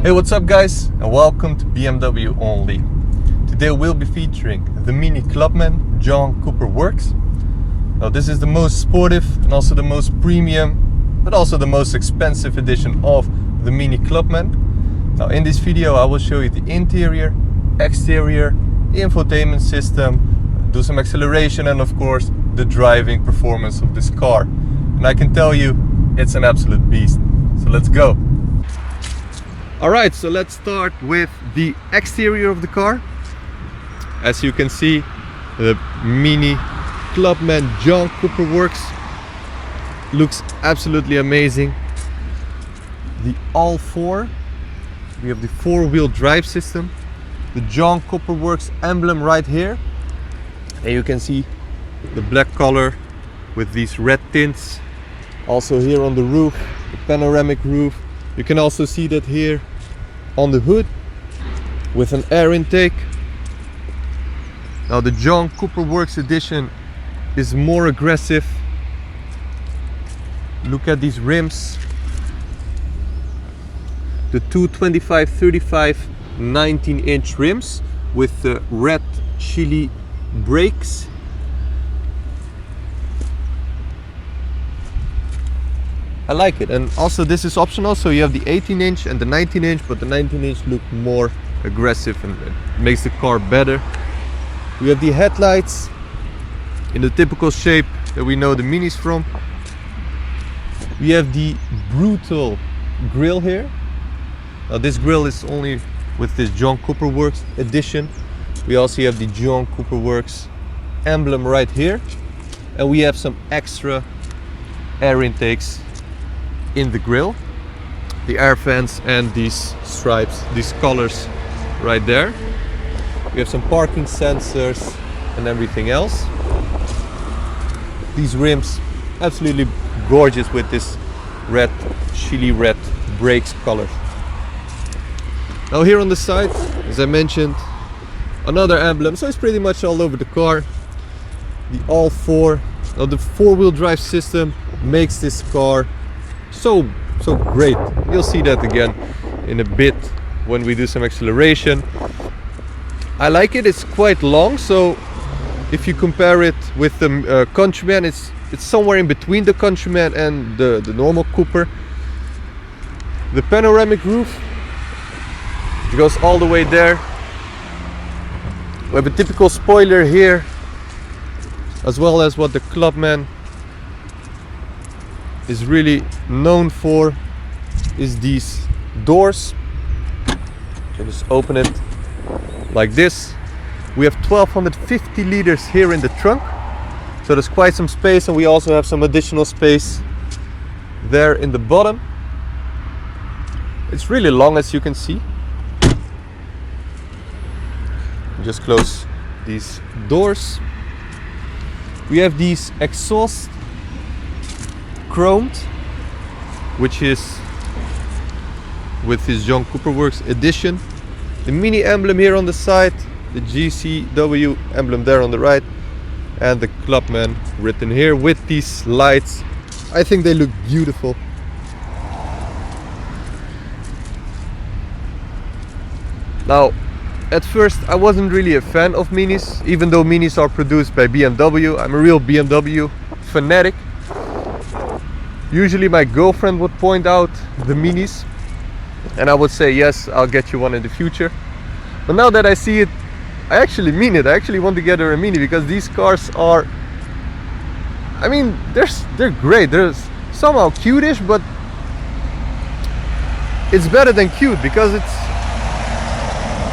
Hey, what's up guys, and welcome to BMW Only. Today we'll be featuring the MINI Clubman John Cooper Works. Now this is the most sportive and also the most premium, but also the most expensive edition of the MINI Clubman. Now in this video I will show you the interior, exterior, infotainment system, do some acceleration and of course the driving performance of this car. And I can tell you, it's an absolute beast. So let's go. Alright, so let's start with the exterior of the car. As you can see, the MINI Clubman John Cooper Works looks absolutely amazing. The ALL4, we have the four-wheel drive system, the John Cooper Works emblem right here, and you can see the black color with these red tints. Also here on the roof, the panoramic roof. You can also see that here on the hood with an air intake. Now the John Cooper Works edition is more aggressive. Look at these rims. The 225/35 19-inch rims with the red chili brakes. I like it, and also this is optional, so you have the 18-inch and the 19-inch, but the 19-inch look more aggressive and it makes the car better. We have the headlights in the typical shape that we know the Minis from. We have the brutal grille here. Now this grille is only with this John Cooper Works edition. We also have the John Cooper Works emblem right here, and we have some extra air intakes in the grille, the air vents and these stripes, these colors right there. We have some parking sensors and everything else. These rims absolutely gorgeous with this red, chili red brakes color. Now here on the side, as I mentioned, another emblem, so it's pretty much all over the car. The ALL4. Now the four-wheel drive system makes this car so great. You'll see that again in a bit when we do some acceleration. I like it. It's quite long, so if you compare it with the Countryman, it's somewhere in between the Countryman and the normal Cooper. The panoramic roof goes all the way there. We have a typical spoiler here, as well as what the Clubman is really known for is these doors. So just open it like this. We have 1250 liters here in the trunk, so there's quite some space, and we also have some additional space there in the bottom. It's really long, as you can see. Just close these doors. We have these exhaust chromed, which is with this John Cooper Works edition. The MINI emblem here on the side, the JCW emblem there on the right, and the Clubman written here with these lights. I think they look beautiful. Now, at first I wasn't really a fan of Minis, even though Minis are produced by BMW. I'm a real BMW fanatic. Usually my girlfriend would point out the Minis and I would say, yes, I'll get you one in the future. But now that I see it, I actually mean it. I actually want to get her a Mini, because these cars are, I mean, they're great. They're somehow cute-ish, but it's better than cute because it's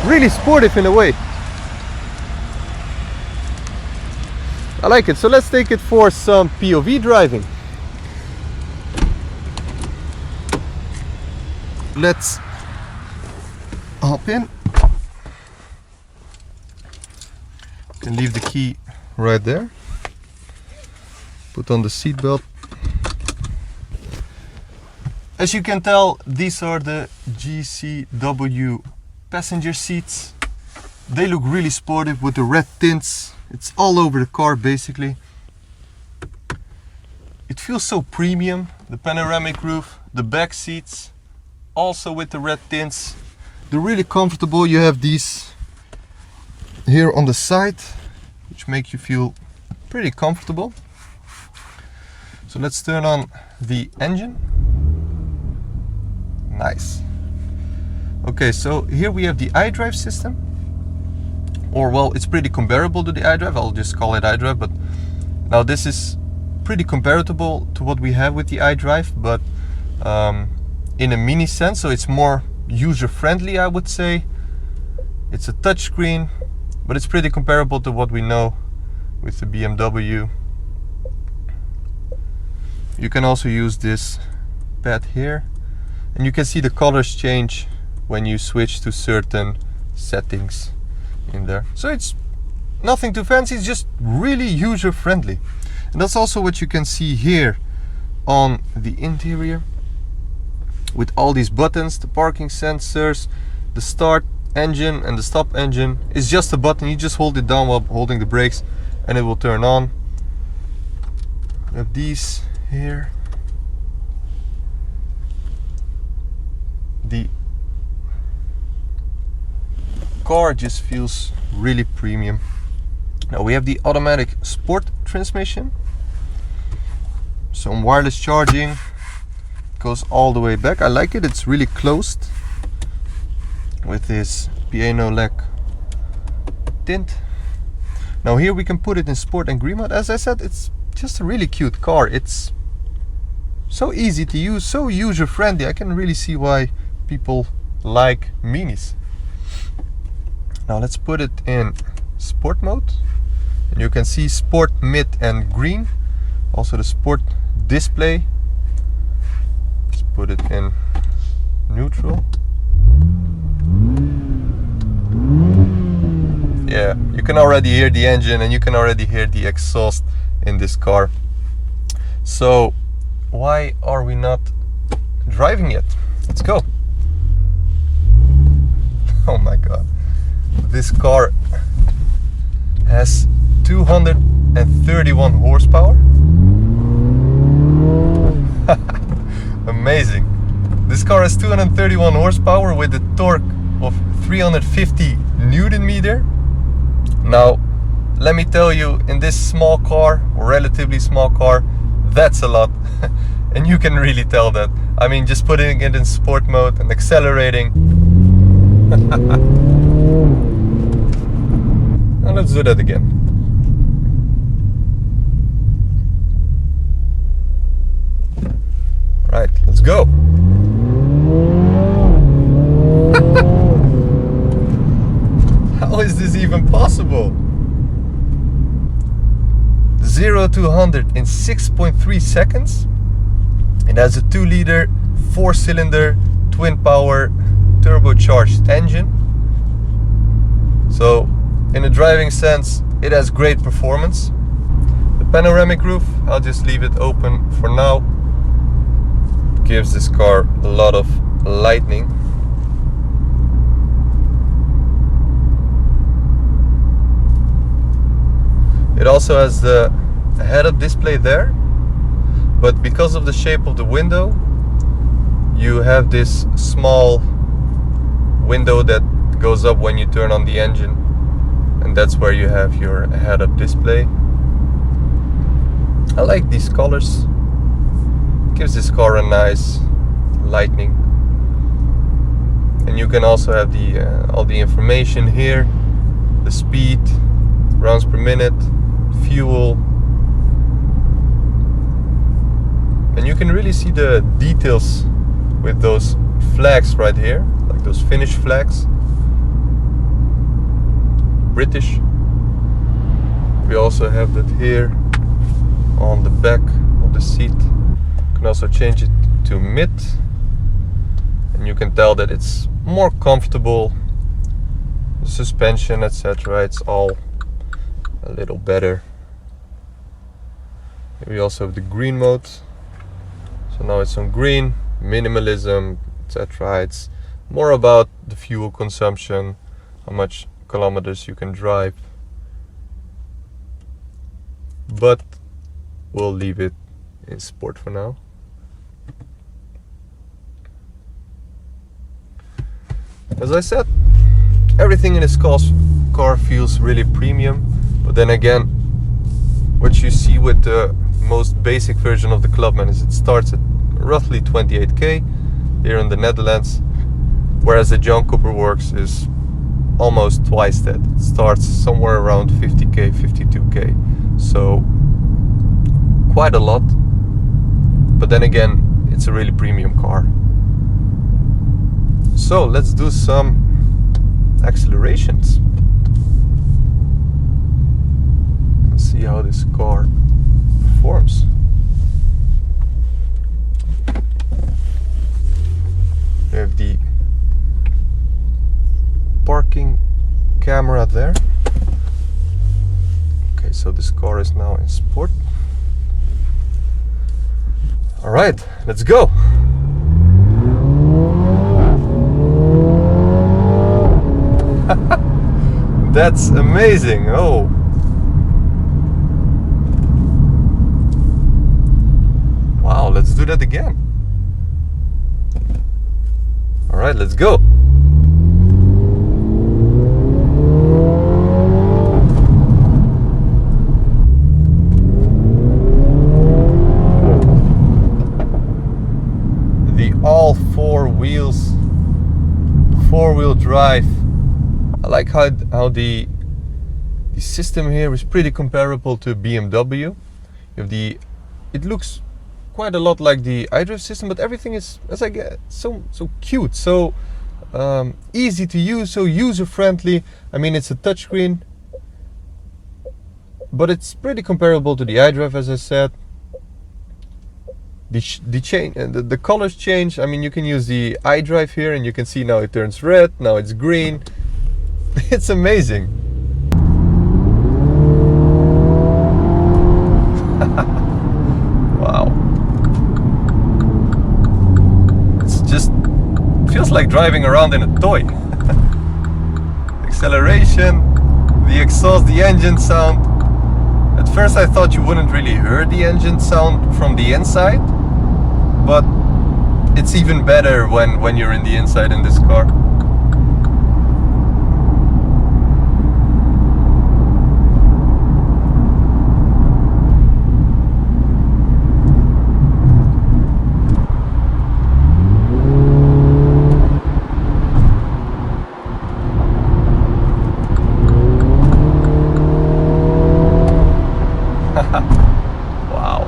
really sportive in a way. I like it. So let's take it for some POV driving. Let's hop in. You can leave the key right there. Put on the seatbelt. As you can tell, these are the JCW passenger seats. They look really sportive with the red tints. It's all over the car basically. It feels so premium. The panoramic roof, the back seats, also with the red tints. They're really comfortable. You have these here on the side, which make you feel pretty comfortable. So let's turn on the engine. Nice. Okay, so here we have the Idrive system. Or well, it's pretty comparable to the Idrive. I'll just call it Idrive, but now this is pretty comparable to what we have with the Idrive, but in a mini sense, so it's more user-friendly, I would say. It's a touchscreen, but it's pretty comparable to what we know with the BMW. You can also use this pad here, and you can see the colors change when you switch to certain settings in there. So it's nothing too fancy, it's just really user-friendly. And that's also what you can see here on the interior, with all these buttons, the parking sensors, the start engine and the stop engine is just a button. You just hold it down while holding the brakes and it will turn on. We have these here. The car just feels really premium. Now we have the automatic sport transmission, some wireless charging, goes all the way back. I like it, it's really closed with this piano lack tint. Now here we can put it in sport and green mode. As I said, it's just a really cute car. It's so easy to use, so user friendly. I can really see why people like minis. Now let's put it in sport mode, and you can see sport, mid and green. Also the sport display. Let's put it in neutral. Yeah, you can already hear the engine and you can already hear the exhaust in this car. So why are we not driving yet? Let's go. Oh my god. This car has 231 horsepower. Amazing. This car has 231 horsepower with a torque of 350 Newton meter. Now, let me tell you, in this small car, or relatively small car, that's a lot. And you can really tell that. I mean, just putting it in sport mode and accelerating. Now let's do that again. Right, let's go. How is this even possible? 0 to 100 in 6.3 seconds. It has a 2-liter, 4-cylinder, twin-power, turbocharged engine. So, in a driving sense, it has great performance. The panoramic roof, I'll just leave it open for now. Gives this car a lot of lighting. It also has the head-up display there, but because of the shape of the window, you have this small window that goes up when you turn on the engine, and that's where you have your head-up display. I like these colors. Gives this car a nice lighting. And you can also have the all the information here, the speed, rounds per minute, fuel, and you can really see the details with those flags right here, like those Finnish flags, British. We also have that here on the back of the seat. You can also change it to mid, and you can tell that it's more comfortable. The suspension, etc., it's all a little better. We also have the green mode. So now it's on green, minimalism, etc. It's more about the fuel consumption, how much kilometers you can drive. But we'll leave it in sport for now. As I said, everything in this car feels really premium, but then again, what you see with the most basic version of the Clubman is it starts at roughly 28k here in the Netherlands, whereas the John Cooper Works is almost twice that. It starts somewhere around 50k, 52k, so quite a lot, but then again, it's a really premium car. So let's do some accelerations and see how this car performs. We have the parking camera there. Okay, so this car is now in sport. All right, let's go. That's amazing. Oh, wow, let's do that again. All right, let's go. The all four wheels, four-wheel drive. I like how the system here is pretty comparable to BMW. You have it looks quite a lot like the Idrive system, but everything is, as I get, so cute, so easy to use, so user-friendly. I mean, it's a touchscreen, but it's pretty comparable to the Idrive, as I said. The colors change. I mean, you can use the Idrive here, and you can see now it turns red, now it's green. It's amazing. Wow. It's just feels like driving around in a toy. Acceleration, the exhaust, the engine sound. At first I thought you wouldn't really hear the engine sound from the inside, but it's even better when you're in the inside in this car. Wow.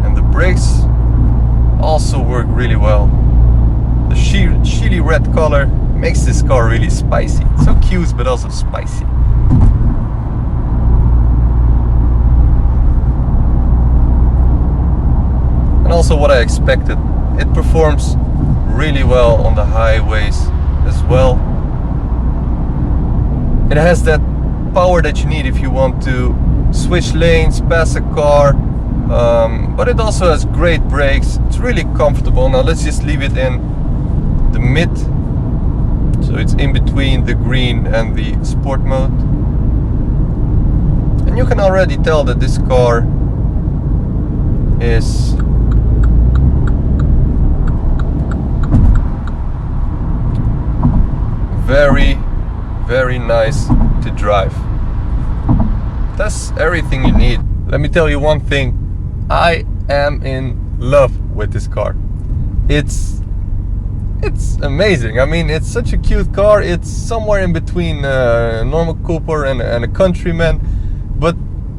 And the brakes also work really well. The chili red color makes this car really spicy. So cute, but also spicy. And also what I expected, it performs really well on the highways as well. It has that power that you need if you want to switch lanes, pass a car, but it also has great brakes. It's really comfortable. Now let's just leave it in the mid, so it's in between the green and the sport mode. And you can already tell that this car is very nice to drive. That's everything you need. Let me tell you one thing, I am in love with this car. It's amazing. I mean, it's such a cute car. It's somewhere in between a normal Cooper and a Countryman, but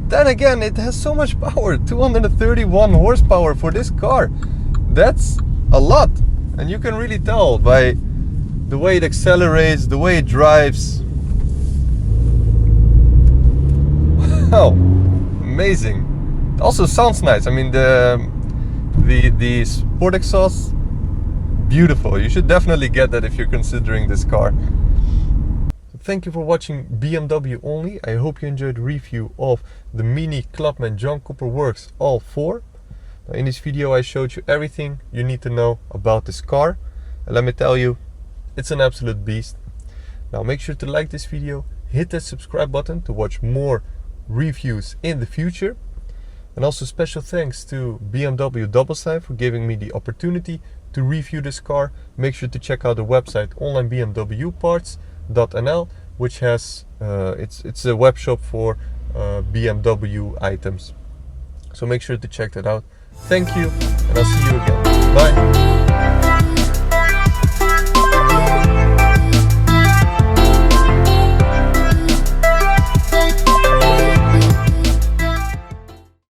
then again, it has so much power, 231 horsepower for this car. That's a lot, and you can really tell by the way it accelerates, the way it drives. Wow, amazing. It also sounds nice. I mean, the sport exhaust, beautiful. You should definitely get that if you're considering this car. Thank you for watching BMW Only. I hope you enjoyed the review of the MINI Clubman John Cooper Works ALL4. In this video I showed you everything you need to know about this car. And let me tell you, it's an absolute beast. Now make sure to like this video, hit that subscribe button to watch more reviews in the future. And also special thanks to BMW Doublesign for giving me the opportunity to review this car. Make sure to check out the website onlinebmwparts.nl, which has it's a web shop for BMW items. So make sure to check that out. Thank you, and I'll see you again. Bye.